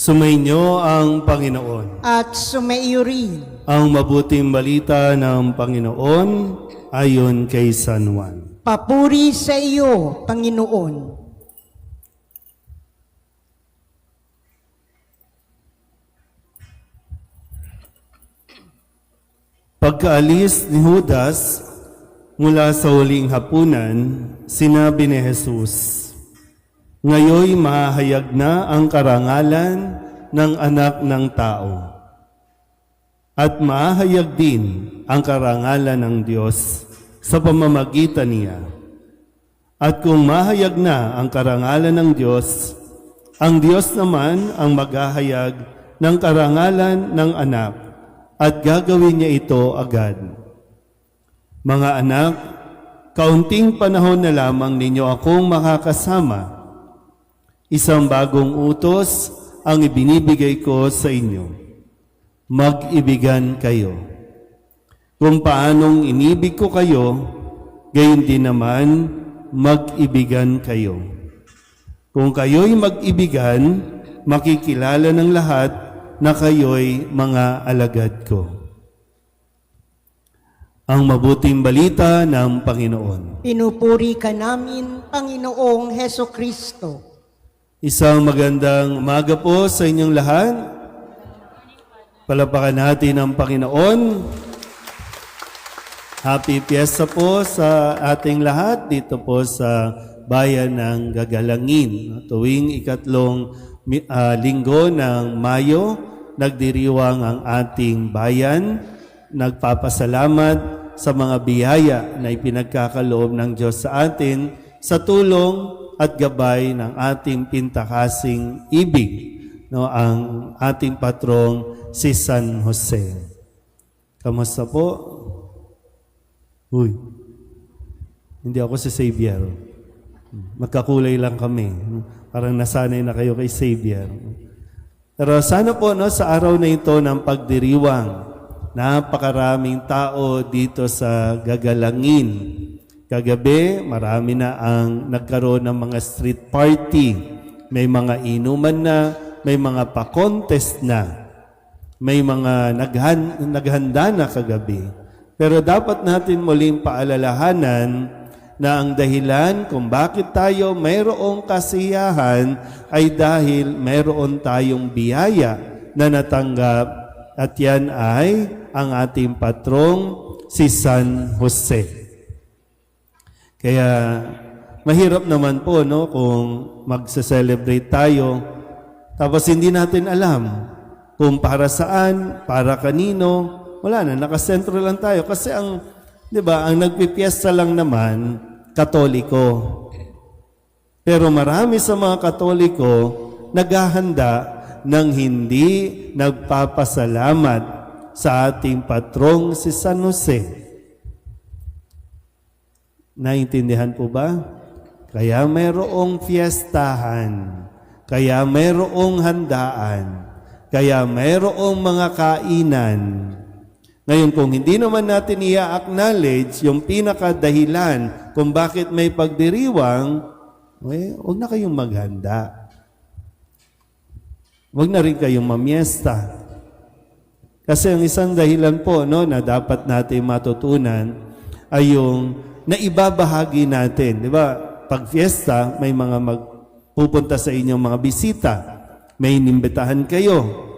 Sumainyo ang Panginoon. At sumaiyo rin. Ang mabuting balita ng Panginoon ayon kay San Juan. Papuri sa iyo, Panginoon. Pagkaalis ni Judas mula sa huling hapunan, sinabi ni Jesus, "Ngayoy mahahayag na ang karangalan ng Anak ng Tao, at mahahayag din ang karangalan ng Diyos sa pamamagitan niya. At kung mahayag na ang karangalan ng Diyos, ang Diyos naman ang maghahayag ng karangalan ng Anak, at gagawin niya ito agad. Mga anak, kaunting panahon na lamang ninyo akong makakasama. Isang bagong utos ang ibinibigay ko sa inyo. Mag-ibigan kayo. Kung paanong inibig ko kayo, gayon din naman mag-ibigan kayo. Kung kayo'y mag-ibigan, makikilala ng lahat na kayo'y mga alagad ko." Ang mabuting balita ng Panginoon. Pinupuri ka namin, Panginoong Heso Kristo. Isang magandang umaga po sa inyong lahat. Palapakan natin ang Panginoon. Happy Fiesta po sa ating lahat dito po sa bayan ng Gagalangin. Tuwing ikatlong linggo ng Mayo, nagdiriwang ang ating bayan. Nagpapasalamat sa mga biyaya na ipinagkakaloob ng Diyos sa atin sa tulong at gabay ng ating pintakasing ibig, ang ating patrong si San Jose. Kamusta po? Uy, hindi ako si Xavier. Magkakulay lang kami. Parang nasanay na kayo kay Xavier. Pero sana po sa araw na ito ng pagdiriwang, napakaraming tao dito sa Gagalangin. Kagabi, marami na ang nagkaroon ng mga street party. May mga inuman na, may mga pa-contest na, may mga naghanda na kagabi. Pero dapat natin muling paalalahanan na ang dahilan kung bakit tayo mayroong kasiyahan ay dahil mayroon tayong biyaya na natanggap, at yan ay ang ating patrong si San Jose. Kaya mahirap naman po kung magse-celebrate tayo tapos hindi natin alam kung para saan, para kanino. Wala na, nakasentro lang tayo kasi ang nagpipiesta lang naman Katoliko. Pero marami sa mga Katoliko naghahanda ng hindi nagpapasalamat sa ating patrong si San Jose. Naintindihan po ba? Kaya mayroong fiestahan, kaya mayroong handaan, kaya mayroong mga kainan. Ngayon, kung hindi naman natin i-acknowledge yung pinakadahilan kung bakit may pagdiriwang, huwag na kayong maghanda. Huwag na rin kayong mamiesta. Kasi ang isang dahilan po na dapat natin matutunan ay yung naibabahagi natin. Di ba? Pag fiesta, may mga pupunta sa inyong mga bisita. May inimbitahan kayo.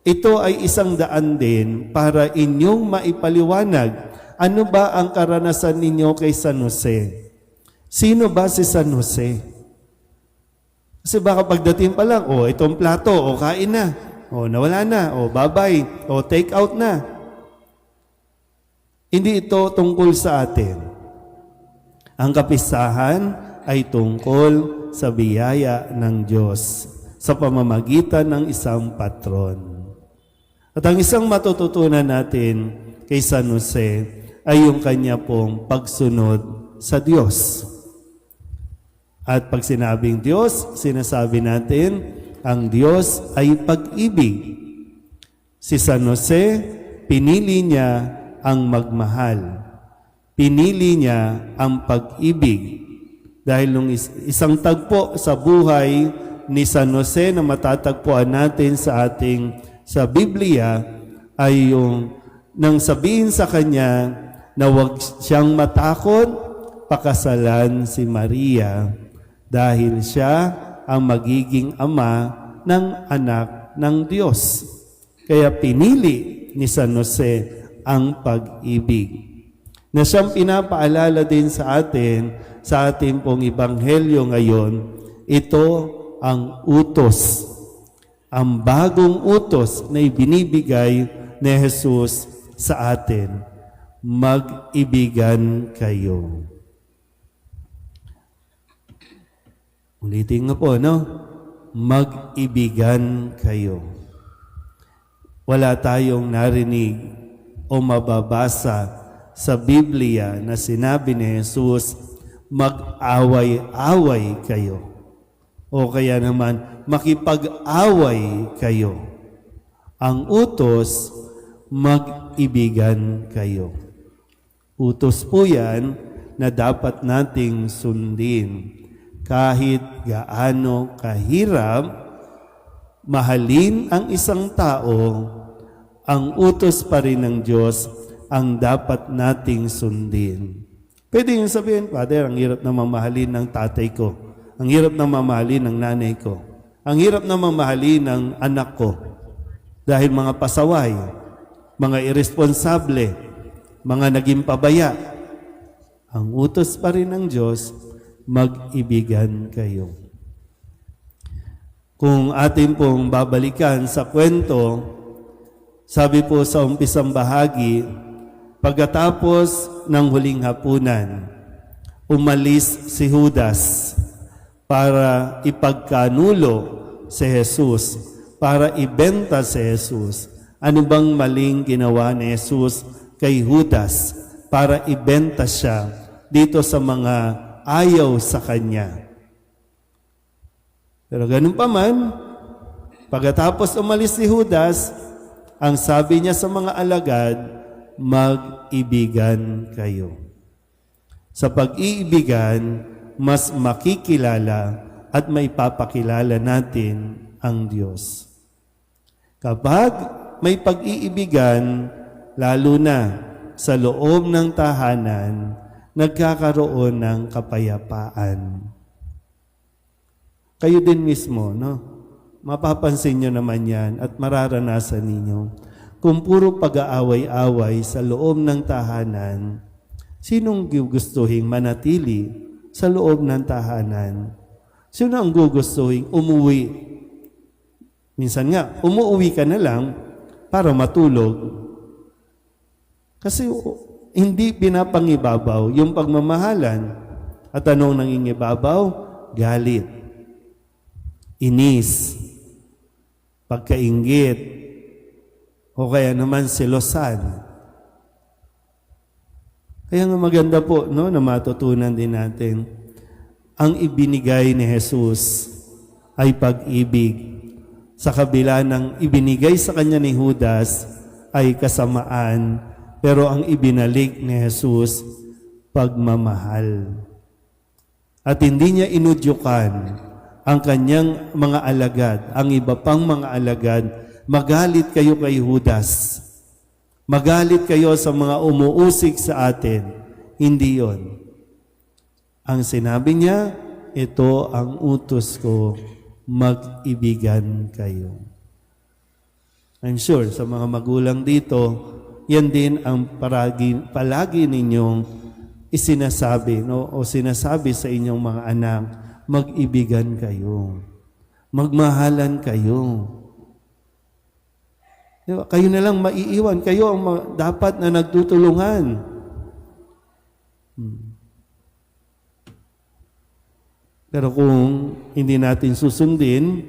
Ito ay isang daan din para inyong maipaliwanag. Ano ba ang karanasan ninyo kay San Jose? Sino ba si San Jose? Kasi baka pagdating pa lang, itong plato, kain na. Nawala na, bye-bye, take out na. Hindi ito tungkol sa atin. Ang kapistahan ay tungkol sa biyaya ng Diyos sa pamamagitan ng isang patron. At ang isang matututunan natin kay San Jose ay yung kanya pong pagsunod sa Diyos. At pag sinabing Diyos, sinasabi natin, ang Diyos ay pag-ibig. Si San Jose, pinili niya ang magmahal. Pinili niya ang pag-ibig. Dahil nung isang tagpo sa buhay ni San Jose na matatagpuan natin sa Biblia ay yung nang sabihin sa kanya na huwag siyang matakot, pakasalan si Maria dahil siya ang magiging ama ng anak ng Diyos. Kaya pinili ni San Jose ang pag-ibig. Na siyang pinapaalala din sa ating pong ebanghelyo ngayon, ito ang utos, ang bagong utos na ibinibigay ni Jesus sa atin. Mag-ibigan kayo. Ulitin nga po, no? Mag-ibigan kayo. Wala tayong narinig o mababasa sa Biblia na sinabi ni Jesus, mag-away-away kayo. O kaya naman, makipag-away kayo. Ang utos, mag-ibigan kayo. Utos po yan na dapat nating sundin. Kahit gaano kahirap, mahalin ang isang tao, ang utos pa rin ng Diyos ang dapat nating sundin. Pwede yung sabihin, Father, ang hirap na mamahalin ng tatay ko. Ang hirap na mamahalin ng nanay ko. Ang hirap na mamahalin ng anak ko. Dahil mga pasaway, mga irresponsable, mga naging pabaya. Ang utos pa rin ng Diyos, mag-ibigan kayo. Kung atin pong babalikan sa kwento, sabi po sa umpisang bahagi, pagkatapos ng huling hapunan, umalis si Judas para ipagkanulo si Jesus, para ibenta si Jesus. Ano bang maling ginawa ni Jesus kay Judas para ibenta siya dito sa mga ayaw sa kanya? Pero ganun pa man, pagkatapos umalis si Judas, ang sabi niya sa mga alagad, mag-ibigan kayo. Sa pag-iibigan, mas makikilala at maipapakilala natin ang Diyos. Kapag may pag-iibigan, lalo na sa loob ng tahanan, nagkakaroon ng kapayapaan. Kayo din mismo, no? Mapapansin nyo naman yan at mararanasan ninyo. Kung puro pag-aaway-away sa loob ng tahanan, sinong gugustuhin manatili sa loob ng tahanan? Sino ang gugustuhin umuwi? Minsan nga, umuwi ka na lang para matulog. Kasi hindi pinapangibabaw yung pagmamahalan. At anong nangingibabaw? Galit, inis, pagkainggit, o kaya naman selosan. Kaya nga maganda po, no, na matutunan din natin, ang ibinigay ni Jesus ay pag-ibig. Sa kabila ng ibinigay sa kanya ni Judas ay kasamaan, pero ang ibinalik ni Jesus, pagmamahal. At hindi niya inudyukan ang kanyang mga alagad, ang iba pang mga alagad, magalit kayo kay Judas. Magalit kayo sa mga umuusig sa atin. Hindi yon. Ang sinabi niya, ito ang utos ko, mag-ibigan kayo. I'm sure sa mga magulang dito, yan din ang palagi ninyong isinasabi, no? O sinasabi sa inyong mga anak, mag-ibigan kayo. Magmahalan kayo. Diba? Kayo na lang maiiwan. Kayo ang dapat na nagtutulungan. Pero kung hindi natin susundin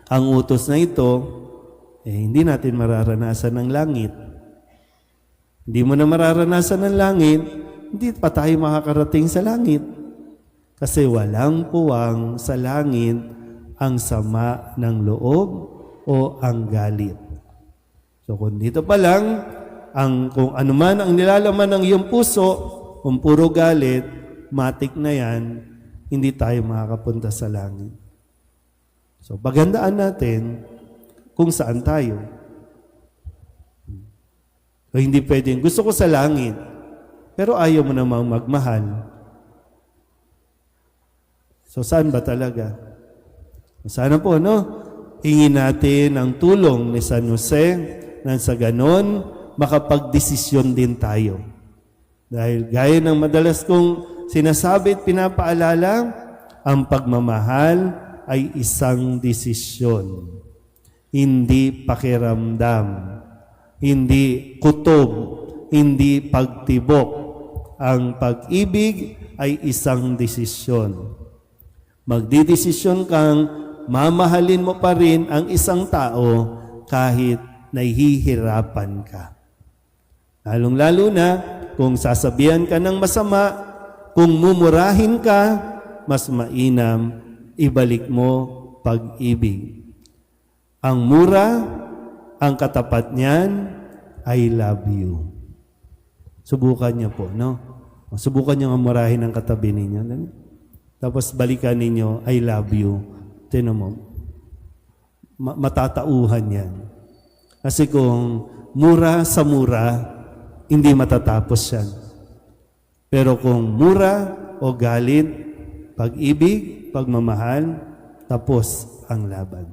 ang utos na ito, hindi natin mararanasan ng langit. Hindi mo na mararanasan ng langit, hindi pa tayo makakarating sa langit. Kasi walang puwang sa langit ang sama ng loob o ang galit. So kung dito pa lang, kung ano man ang nilalaman ng iyong puso, kung puro galit, matik na yan, hindi tayo makakapunta sa langit. So, paghandaan natin kung saan tayo. O hindi pwedeng, gusto ko sa langit, pero ayaw mo namang magmahal. So, saan ba talaga? Sana po, no? Hingin natin ang tulong ni San Jose nang sa ganon, makapagdesisyon din tayo. Dahil gaya ng madalas kong sinasabi at pinapaalala, ang pagmamahal ay isang desisyon. Hindi pakiramdam, hindi kutob, hindi pagtibok. Ang pag-ibig ay isang desisyon. Magdidesisyon kang mamahalin mo pa rin ang isang tao kahit nahihirapan ka. Lalong-lalo na kung sasabihan ka ng masama, kung mumurahin ka, mas mainam ibalik mo pag-ibig. Ang mura, ang katapat niyan, I love you. Subukan niyo po, no? Subukan niyo ang murahin ng katabi ninyo. Tapos balikan ninyo, I love you. Tinan mo, matatauhan yan. Kasi kung mura sa mura, hindi matatapos yan. Pero kung mura o galit, pag-ibig, pagmamahal, tapos ang laban.